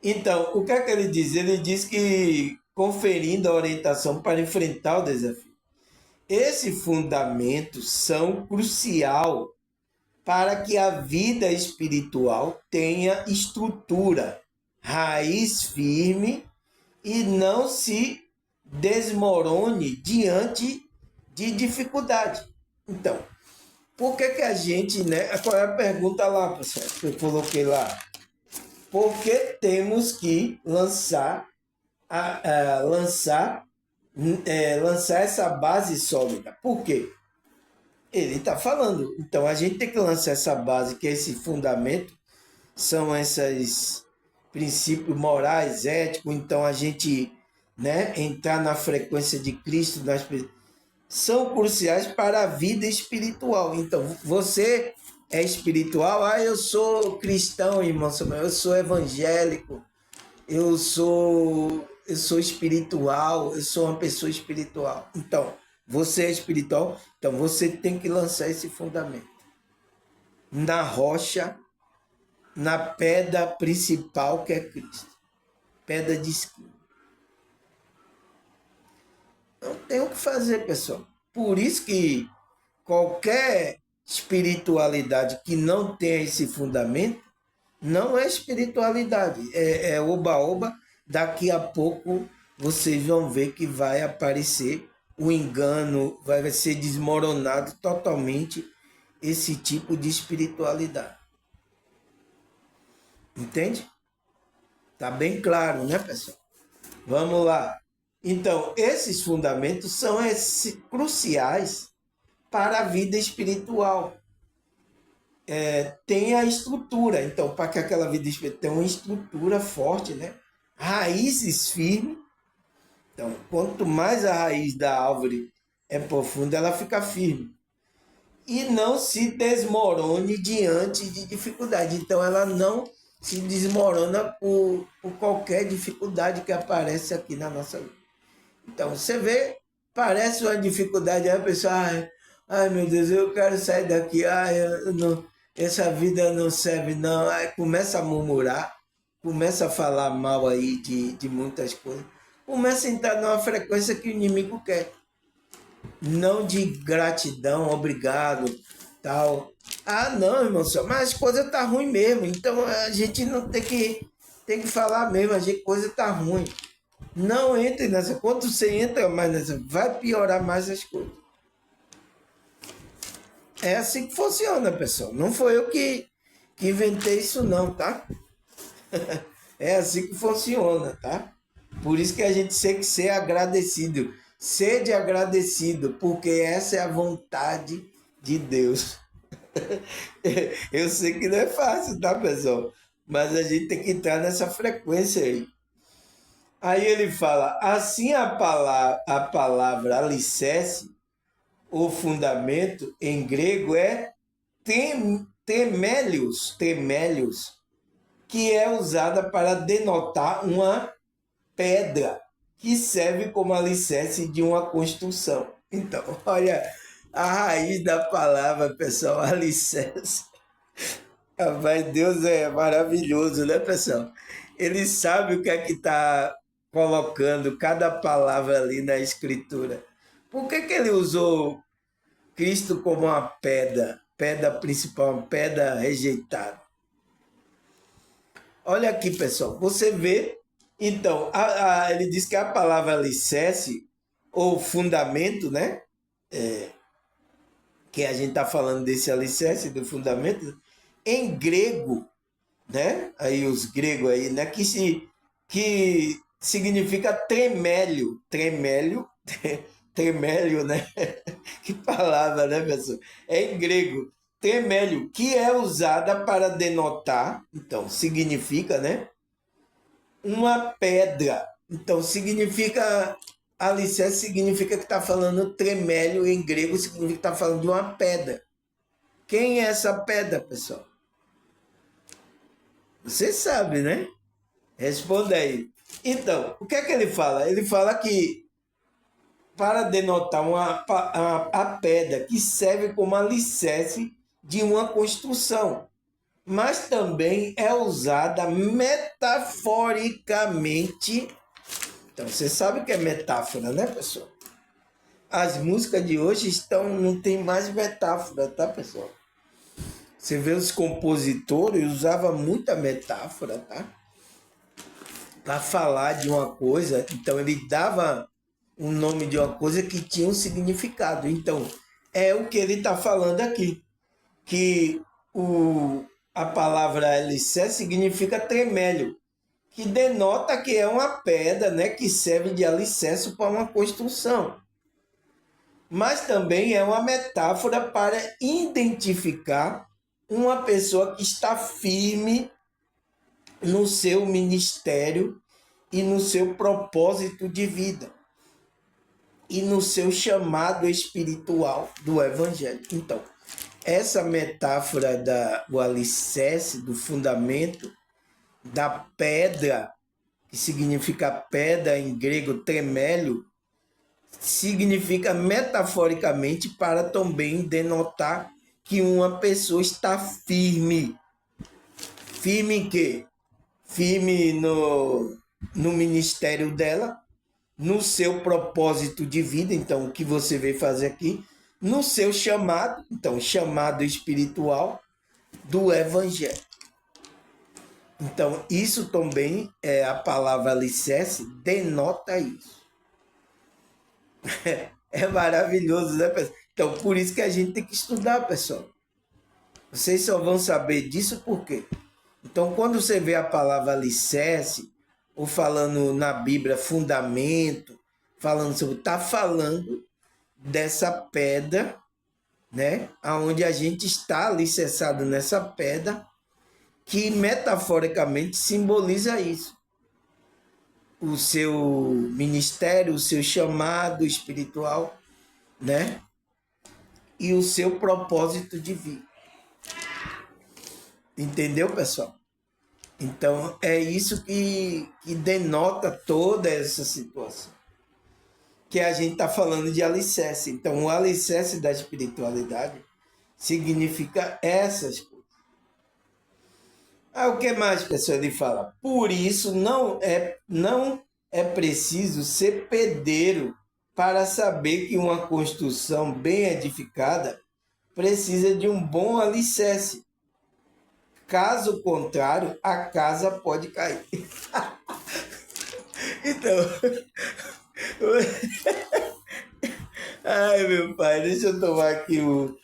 Então, o que é que ele diz? Ele diz que conferindo a orientação para enfrentar o desafio. Esses fundamentos são crucial para que a vida espiritual tenha estrutura, raiz firme e não se desmorone diante de dificuldade. Então, por que a gente, né? Qual é a pergunta lá, pessoal, que eu coloquei lá? Por que temos que lançar essa base sólida? Por quê? Ele está falando. Então, a gente tem que lançar essa base, que é esse fundamento, são esses princípios morais, éticos. Então, a gente, né, entrar na frequência de Cristo, são cruciais para a vida espiritual. Então, você é espiritual? Eu sou cristão, irmão, eu sou evangélico, eu sou espiritual, eu sou uma pessoa espiritual. Então, você é espiritual, então você tem que lançar esse fundamento na rocha na pedra principal que é Cristo. Pedra de esquina. Não tem o que fazer, pessoal. Por isso que qualquer espiritualidade que não tenha esse fundamento não é espiritualidade, é oba-oba. Daqui a pouco vocês vão ver que vai aparecer o engano, vai ser desmoronado totalmente esse tipo de espiritualidade. Entende? Tá bem claro, né, pessoal? Vamos lá. Então, esses fundamentos são cruciais para a vida espiritual. Tem a estrutura. Então, para que aquela vida espiritual tenha uma estrutura forte, né? Raízes firmes. Então, quanto mais a raiz da árvore é profunda, ela fica firme. E não se desmorone diante de dificuldade. Então, ela não se desmorona por qualquer dificuldade que aparece aqui na nossa vida. Então, você vê, parece uma dificuldade, aí a pessoa, ai meu Deus, eu quero sair daqui, essa vida não serve não. Aí começa a murmurar, começa a falar mal aí de muitas coisas, começa a entrar numa frequência que o inimigo quer. Não de gratidão, obrigado, tal. Não, irmão, mas a coisa tá ruim mesmo, então a gente não tem que falar mesmo, a coisa tá ruim. Não entre nessa. Quando você entra mais nessa, vai piorar mais as coisas. É assim que funciona, pessoal. Não foi eu que inventei isso não, tá? É assim que funciona, tá? Por isso que a gente tem que ser agradecido. Sede agradecido, porque essa é a vontade de Deus. Eu sei que não é fácil, tá, pessoal? Mas a gente tem que entrar nessa frequência aí. Aí ele fala, assim a palavra alicerce, o fundamento, em grego é temélios, que é usada para denotar uma pedra que serve como alicerce de uma construção. Então, olha a raiz da palavra, pessoal, alicerce. Mas Deus é maravilhoso, né, pessoal? Ele sabe o que é que está colocando cada palavra ali na escritura. Por que ele usou Cristo como uma pedra, pedra principal, uma pedra rejeitada? Olha aqui, pessoal, você vê, então, ele diz que a palavra alicerce, ou fundamento, né? Que a gente está falando desse alicerce, do fundamento, em grego, né? Aí os gregos aí, né? Que significa tremélio, tremélio, né? Que palavra, né, pessoal? É em grego, tremélio, que é usada para denotar, então significa, né? Uma pedra. Então significa alicerce significa que está falando tremélio em grego, significa que está falando de uma pedra. Quem é essa pedra, pessoal? Você sabe, né? Responda aí. Então, o que é que ele fala? Ele fala que para denotar a pedra que serve como alicerce de uma construção, mas também é usada metaforicamente. Então, você sabe o que é metáfora, né, pessoal? As músicas de hoje não tem mais metáfora, tá, pessoal? Você vê os compositores usavam muita metáfora, tá? Para falar de uma coisa, então ele dava um nome de uma coisa que tinha um significado. Então, é o que ele está falando aqui, que a palavra alicerce significa tremélio, que denota que é uma pedra, né, que serve de alicerce para uma construção. Mas também é uma metáfora para identificar uma pessoa que está firme no seu ministério e no seu propósito de vida e no seu chamado espiritual do evangelho. Então, essa metáfora do alicerce, do fundamento, da pedra, que significa pedra em grego, tremélio, significa metaforicamente para também denotar que uma pessoa está firme Firme em quê? Firme no ministério dela, no seu propósito de vida, então o que você veio fazer aqui, no seu chamado, então chamado espiritual do evangelho. Então isso também é a palavra alicerce, denota isso. É maravilhoso, né, pessoal? Então por isso que a gente tem que estudar, pessoal. Vocês só vão saber disso por quê? Então quando você vê a palavra alicerce, ou falando na Bíblia fundamento, falando sobre, está falando dessa pedra, né? Onde a gente está alicerçado nessa pedra, que metaforicamente simboliza isso. O seu ministério, o seu chamado espiritual, né? E o seu propósito de vida. Entendeu, pessoal? Então, é isso que denota toda essa situação. Que a gente está falando de alicerce. Então, o alicerce da espiritualidade significa essas coisas. O que mais, pessoal? Ele fala, por isso não é preciso ser pedreiro para saber que uma construção bem edificada precisa de um bom alicerce. Caso contrário, a casa pode cair. Então, ai meu pai, deixa eu tomar aqui o...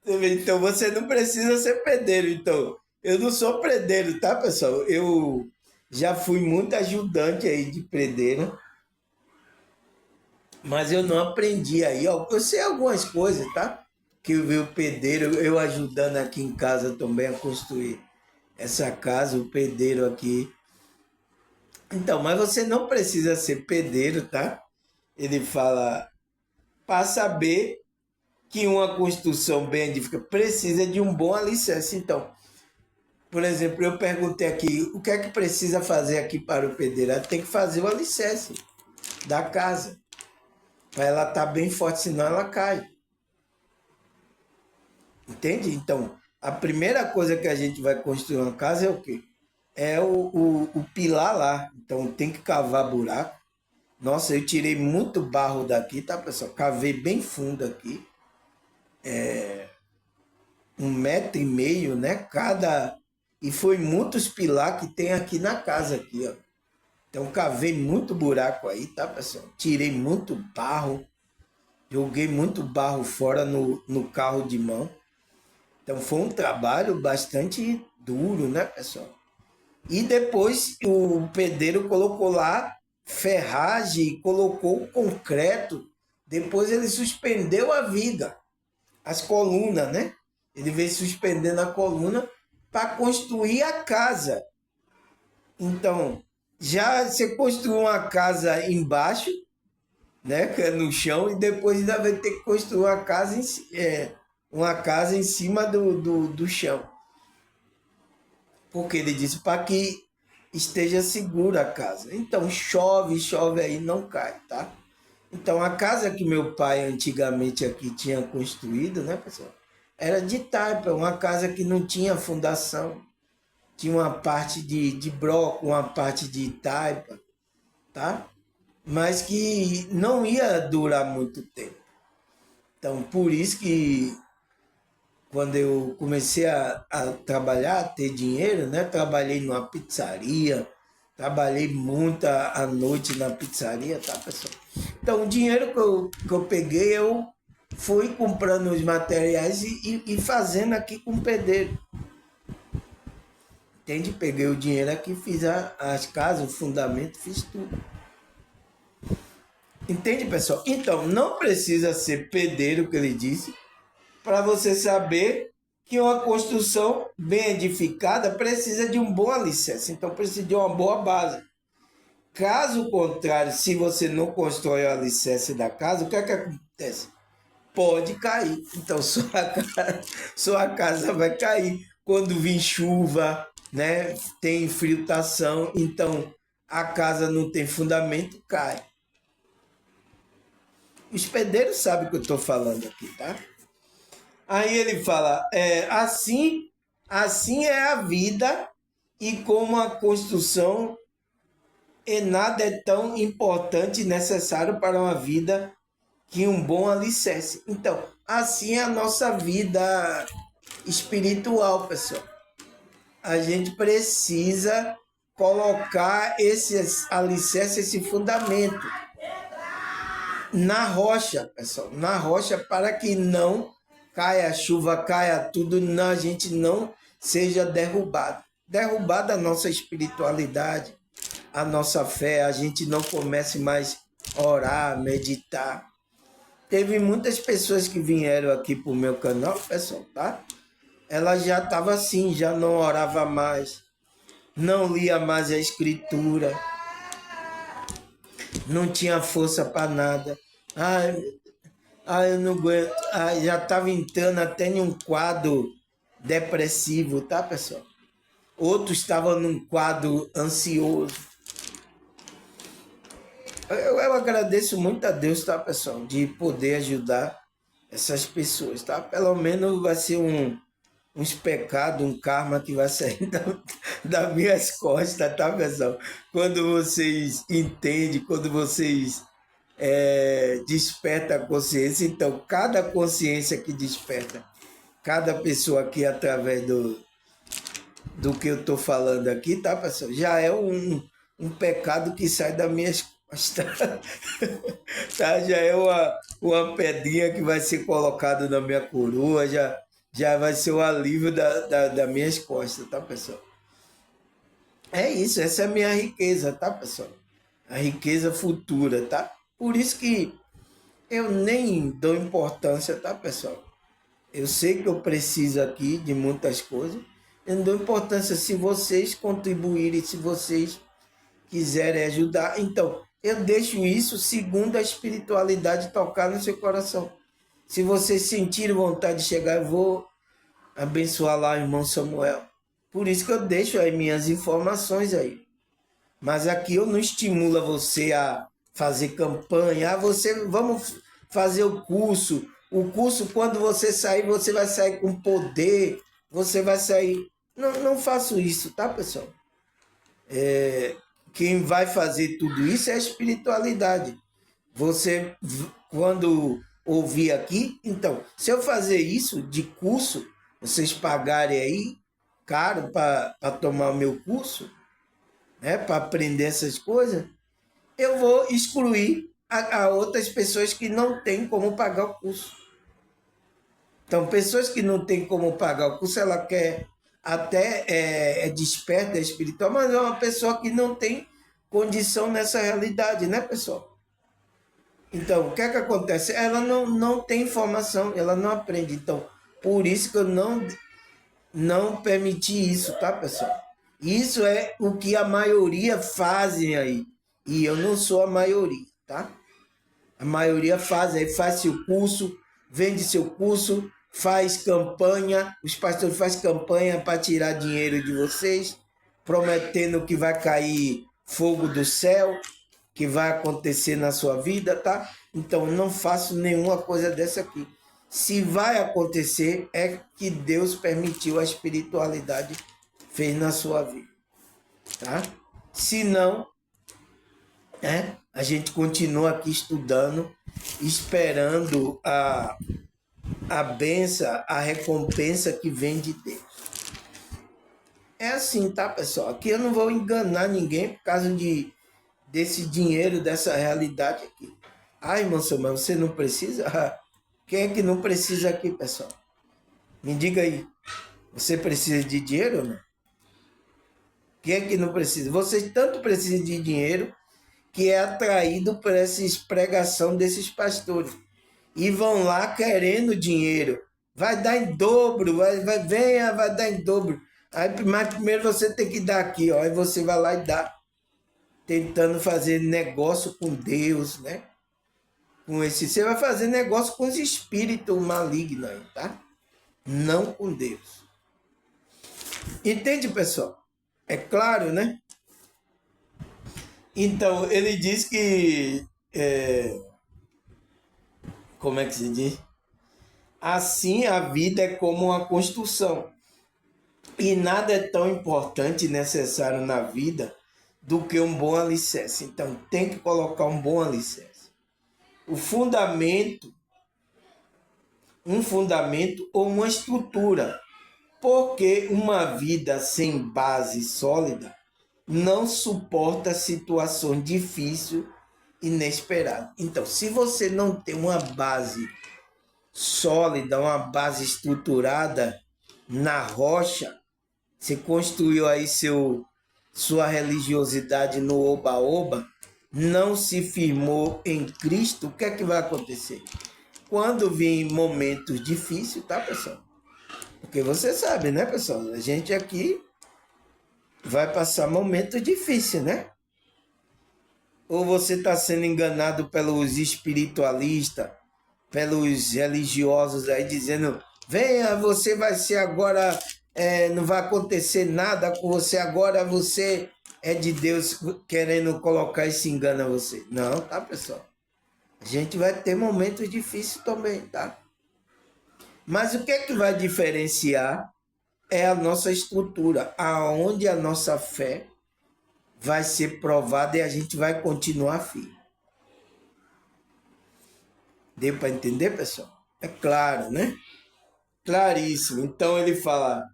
Então você não precisa ser pedreiro, então. Eu não sou pedreiro, tá, pessoal? Eu já fui muito ajudante aí de pedreiro, mas eu não aprendi aí. Eu sei algumas coisas, tá? Que eu vi o pedreiro, eu ajudando aqui em casa também a construir essa casa, o pedreiro aqui. Então, mas você não precisa ser pedreiro, tá? Ele fala, para saber que uma construção bem edificada precisa de um bom alicerce. Então, por exemplo, eu perguntei aqui, o que é que precisa fazer aqui para o pedreiro? Tem que fazer o alicerce da casa, para ela estar bem forte, senão ela cai. Entende? Então, a primeira coisa que a gente vai construir uma casa é o quê? É o pilar lá. Então, tem que cavar buraco. Nossa, eu tirei muito barro daqui, tá, pessoal? Cavei bem fundo aqui. 1,5 metro, né? E foi muitos pilar que tem aqui na casa, aqui, ó. Então, cavei muito buraco aí, tá, pessoal? Tirei muito barro. Joguei muito barro fora no carro de mão. Então, foi um trabalho bastante duro, né, pessoal? E depois o pedreiro colocou lá ferragem, colocou o concreto. Depois ele suspendeu a viga, as colunas, né? Ele veio suspendendo a coluna para construir a casa. Então, já você construiu uma casa embaixo, né? Que é no chão, e depois ainda vai ter que construir uma casa em cima do chão. Porque ele disse para que esteja segura a casa. Então, chove aí, não cai, tá? Então, a casa que meu pai antigamente aqui tinha construído, né, pessoal? Era de taipa, uma casa que não tinha fundação. Tinha uma parte de bloco, uma parte de taipa, tá? Mas que não ia durar muito tempo. Então, por isso que quando eu comecei a trabalhar, a ter dinheiro, né? Trabalhei numa pizzaria, trabalhei muito à noite na pizzaria, tá, pessoal? Então, o dinheiro que eu peguei, eu fui comprando os materiais e fazendo aqui com o pedreiro. Entende? Peguei o dinheiro aqui, fiz as casas, o fundamento, fiz tudo. Entende, pessoal? Então, não precisa ser pedreiro, que ele disse, para você saber que uma construção bem edificada precisa de um bom alicerce. Então, precisa de uma boa base. Caso contrário, se você não constrói o alicerce da casa, o que é que acontece? Pode cair. Então, sua casa vai cair. Quando vir chuva, né? Tem infiltração, então a casa não tem fundamento, cai. Os pedreiros sabem o que eu estou falando aqui, tá? Aí ele fala, assim é a vida e como a construção e nada é tão importante e necessário para uma vida que um bom alicerce. Então, assim é a nossa vida espiritual, pessoal. A gente precisa colocar esse alicerce, esse fundamento na rocha, pessoal, na rocha, para que não caia chuva, caia tudo, não, a gente não seja derrubado. Derrubada a nossa espiritualidade, a nossa fé, a gente não comece mais a orar, meditar. Teve muitas pessoas que vieram aqui pro meu canal, pessoal, tá? Ela já estava assim, já não orava mais, não lia mais a escritura, não tinha força para nada. Ai, eu não aguento. Ai, já estava entrando até em um quadro depressivo, tá, pessoal? Outros estavam num quadro ansioso. Eu agradeço muito a Deus, tá, pessoal, de poder ajudar essas pessoas, tá? Pelo menos vai ser uns pecados, um karma que vai sair das minhas costas, tá, pessoal? Quando vocês entendem, quando vocês despertam a consciência, então, cada consciência que desperta, cada pessoa aqui, através do que eu estou falando aqui, tá, pessoal? Já é um pecado que sai das minhas costas. Tá? Já é uma pedrinha que vai ser colocada na minha coroa, já vai ser o alívio das minhas costas, tá, pessoal? É isso, essa é a minha riqueza, tá, pessoal? A riqueza futura, tá? Por isso que eu nem dou importância, tá, pessoal? Eu sei que eu preciso aqui de muitas coisas. Eu não dou importância se vocês contribuírem, se vocês quiserem ajudar. Então, eu deixo isso segundo a espiritualidade tocar no seu coração. Se vocês sentirem vontade de chegar, eu vou abençoar lá o irmão Samuel. Por isso que eu deixo as minhas informações aí. Mas aqui eu não estimulo você a fazer campanha. Vamos fazer o curso. O curso, quando você vai sair com poder, você vai sair. Não, não faço isso, tá, pessoal? Quem vai fazer tudo isso é a espiritualidade. Você, quando ouvir aqui, então, se eu fazer isso de curso, vocês pagarem aí caro para tomar o meu curso, né, para aprender essas coisas, eu vou excluir a outras pessoas que não têm como pagar o curso. Então, pessoas que não têm como pagar o curso, ela quer até é desperta, é espiritual, mas é uma pessoa que não tem condição nessa realidade, né, pessoal? Então, o que é que acontece? Ela não tem informação, ela não aprende. Então, por isso que eu não permiti isso, tá, pessoal? Isso é o que a maioria fazem aí. E eu não sou a maioria, tá? A maioria faz seu curso, vende seu curso, faz campanha, os pastores fazem campanha para tirar dinheiro de vocês, prometendo que vai cair fogo do céu, que vai acontecer na sua vida, tá? Então não faço nenhuma coisa dessa aqui. Se vai acontecer, é que Deus permitiu, a espiritualidade fez na sua vida, tá? Se não, a gente continua aqui estudando, esperando a benção, a recompensa que vem de Deus. É assim, tá, pessoal? Aqui eu não vou enganar ninguém por causa desse dinheiro, dessa realidade aqui. Ai, irmão Samuel, você não precisa? Quem é que não precisa aqui, pessoal? Me diga aí. Você precisa de dinheiro ou não? Quem é que não precisa? Vocês tanto precisam de dinheiro que é atraído por essa pregação desses pastores. E vão lá querendo dinheiro. Vai dar em dobro, venha, vai dar em dobro. Aí, mas primeiro você tem que dar aqui, ó. Aí você vai lá e dá. Tentando fazer negócio com Deus, né? Você vai fazer negócio com os espíritos malignos aí, tá? Não com Deus. Entende, pessoal? É claro, né? Então, ele diz que... como é que se diz? Assim, a vida é como uma construção. E nada é tão importante e necessário na vida do que um bom alicerce. Então, tem que colocar um bom alicerce. O fundamento, um fundamento ou uma estrutura. Porque uma vida sem base sólida não suporta situações difíceis, inesperadas. Então, se você não tem uma base sólida, uma base estruturada na rocha, você construiu aí sua religiosidade no oba-oba, não se firmou em Cristo, o que é que vai acontecer? Quando vir momentos difíceis, tá, pessoal? Porque você sabe, né, pessoal? A gente aqui vai passar momentos difíceis, né? Ou você está sendo enganado pelos espiritualistas, pelos religiosos aí, dizendo: venha, você vai ser agora, não vai acontecer nada com você agora, você é de Deus, querendo colocar esse engano a você. Não, tá, pessoal? A gente vai ter momentos difíceis também, tá? Mas o que é que vai diferenciar é a nossa estrutura, aonde a nossa fé vai ser provada e a gente vai continuar firme. Deu para entender, pessoal? É claro, né? Claríssimo. Então ele fala,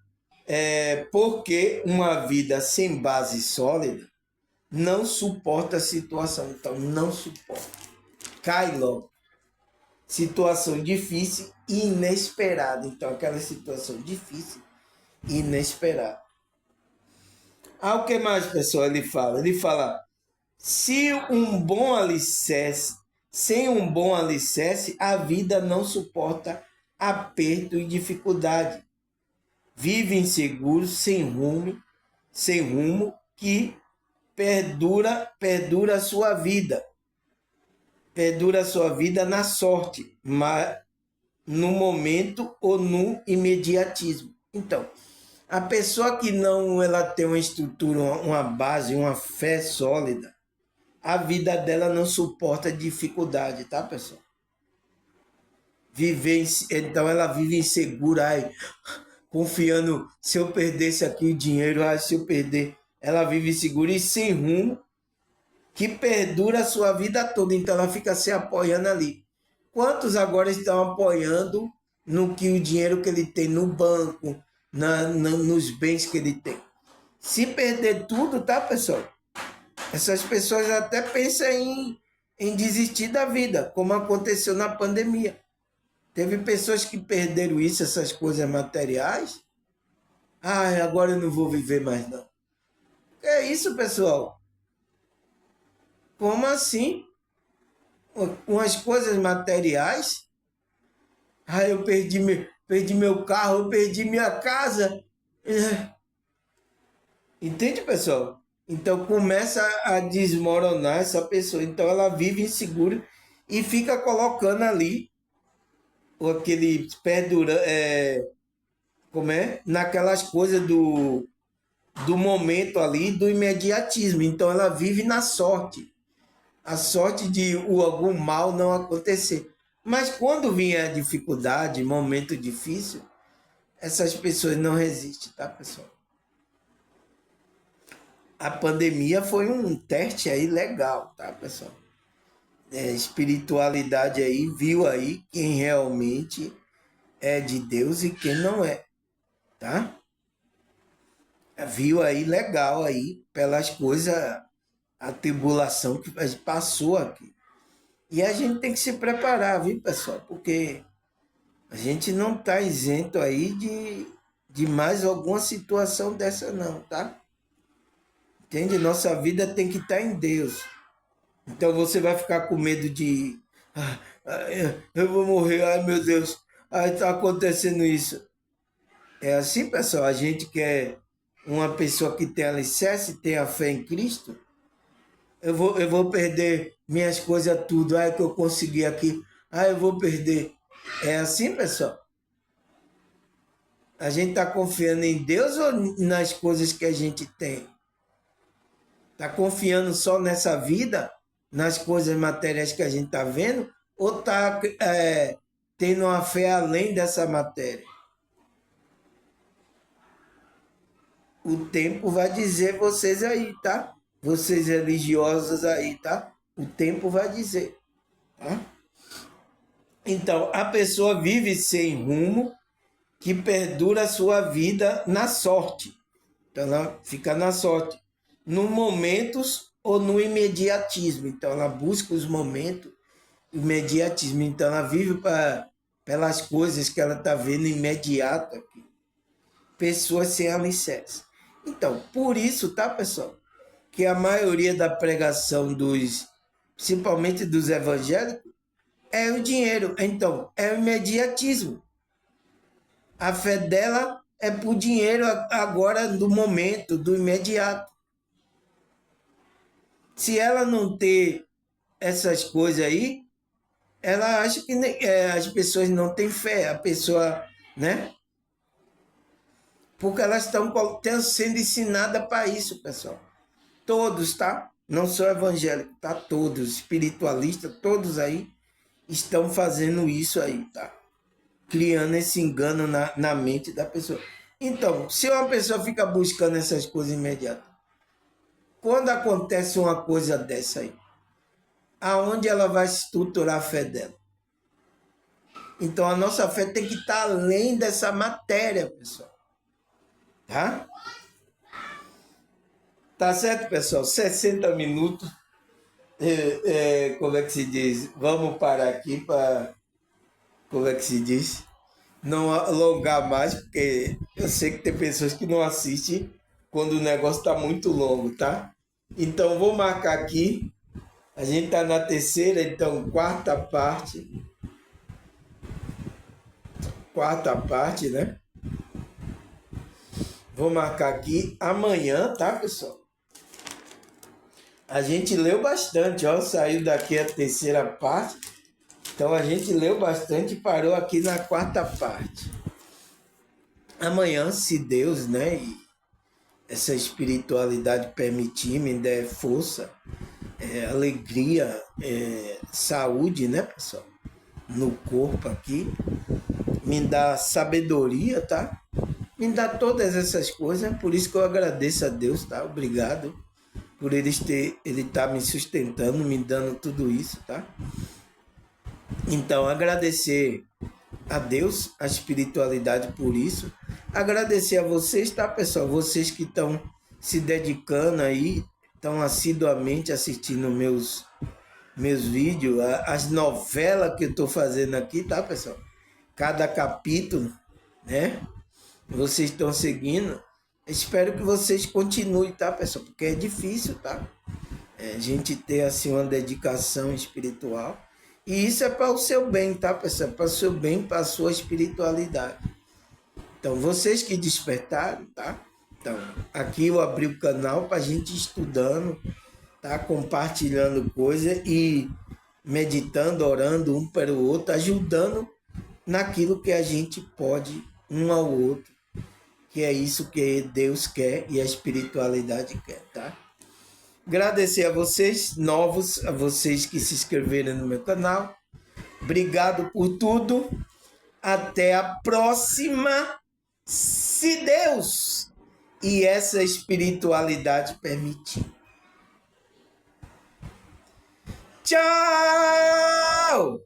porque uma vida sem base sólida não suporta a situação. Então não suporta. Cai logo. Situação difícil e inesperada. Então aquela situação difícil e inesperada. Ah, o que mais, pessoal, ele fala? Ele fala, se um bom alicerce, sem um bom alicerce, a vida não suporta aperto e dificuldade. Vive inseguro, sem rumo, que perdura a sua vida. Perdura a sua vida na sorte, mas no momento ou no imediatismo. Então, a pessoa que não ela tem uma estrutura, uma base, uma fé sólida, a vida dela não suporta dificuldade, tá, pessoal? Então ela vive insegura, ai, confiando, se eu perdesse aqui o dinheiro, ai, se eu perder, ela vive insegura e sem rumo, que perdura a sua vida toda, então ela fica se apoiando ali. Quantos agora estão apoiando no que o dinheiro que ele tem no banco, nos bens que ele tem? Se perder tudo, tá, pessoal? Essas pessoas até pensam em desistir da vida, como aconteceu na pandemia. Teve pessoas que perderam isso, essas coisas materiais. Ah, agora eu não vou viver mais, não. Que é isso, pessoal? Como assim? Com as coisas materiais? Ah, eu perdi meu carro, eu perdi minha casa. Entende, pessoal? Então começa a desmoronar essa pessoa. Então ela vive insegura e fica colocando ali aquele perdura, como é? Naquelas coisas do momento ali, do imediatismo. Então ela vive na sorte. A sorte de algum mal não acontecer. Mas quando vier a dificuldade, momento difícil, essas pessoas não resistem, tá, pessoal? A pandemia foi um teste aí legal, tá, pessoal? Espiritualidade aí viu aí quem realmente é de Deus e quem não é, tá? Viu aí legal aí pelas coisas, a tribulação que a gente passou aqui. E a gente tem que se preparar, viu, pessoal? Porque a gente não está isento aí de mais alguma situação dessa não, tá? Entende? Nossa vida tem que estar em Deus. Então você vai ficar com medo de... eu vou morrer, ai meu Deus, ai está acontecendo isso. É assim, pessoal, a gente quer uma pessoa que tem alicerce, tem a fé em Cristo, eu vou perder minhas coisas tudo, ai que eu consegui aqui, ai eu vou perder. É assim, pessoal? A gente está confiando em Deus ou nas coisas que a gente tem? Está confiando só nessa vida, nas coisas materiais que a gente está vendo? Ou está tendo uma fé além dessa matéria? O tempo vai dizer vocês aí, tá? Vocês religiosos aí, tá? O tempo vai dizer, tá? Então, a pessoa vive sem rumo, que perdura a sua vida na sorte. Então, ela fica na sorte, no momentos ou no imediatismo. Então, ela busca os momentos, imediatismo. Então, ela vive pelas coisas que ela está vendo imediato aqui. Pessoas sem alicerce. Então, por isso, tá, pessoal? Que a maioria da pregação principalmente dos evangélicos, é o dinheiro. Então, é o imediatismo. A fé dela é por dinheiro agora, do momento, do imediato. Se ela não ter essas coisas aí, ela acha que as pessoas não têm fé. A pessoa, né? Porque elas estão sendo ensinadas para isso, pessoal. Todos, tá? Não só evangélicos, tá? Todos, espiritualistas, todos aí estão fazendo isso aí, tá? Criando esse engano na mente da pessoa. Então, se uma pessoa fica buscando essas coisas imediatas, quando acontece uma coisa dessa aí, aonde ela vai estruturar a fé dela? Então, a nossa fé tem que estar além dessa matéria, pessoal. Tá? Tá certo, pessoal? 60 minutos. Como é que se diz? Vamos parar aqui para. Como é que se diz? Não alongar mais, porque eu sei que tem pessoas que não assistem quando o negócio está muito longo, tá? Então, vou marcar aqui. A gente está na terceira, então, quarta parte, né? Vou marcar aqui amanhã, tá, pessoal? A gente leu bastante, ó. Saiu daqui a terceira parte. Então, a gente leu bastante e parou aqui na quarta parte. Amanhã, se Deus, né? E essa espiritualidade permitir, me der força, alegria, saúde, né, pessoal? No corpo aqui, me dá sabedoria, tá? Me dá todas essas coisas, por isso que eu agradeço a Deus, tá? Obrigado por ele tá me sustentando, me dando tudo isso, tá? Então, agradecer a Deus, a espiritualidade por isso. Agradecer a vocês, tá, pessoal? Vocês que estão se dedicando aí, estão assiduamente assistindo meus vídeos, as novelas que eu estou fazendo aqui, tá, pessoal? Cada capítulo, né? Vocês estão seguindo. Espero que vocês continuem, tá, pessoal? Porque é difícil, tá? A gente ter, assim, uma dedicação espiritual. E isso é para o seu bem, tá, pessoal? Para o seu bem, para a sua espiritualidade. Então, vocês que despertaram, tá? Então, aqui eu abri o canal para a gente ir estudando, tá? Compartilhando coisas e meditando, orando um para o outro, ajudando naquilo que a gente pode um ao outro, que é isso que Deus quer e a espiritualidade quer, tá? Agradecer a vocês, novos, a vocês que se inscreveram no meu canal. Obrigado por tudo. Até a próxima, se Deus e essa espiritualidade permitir. Tchau!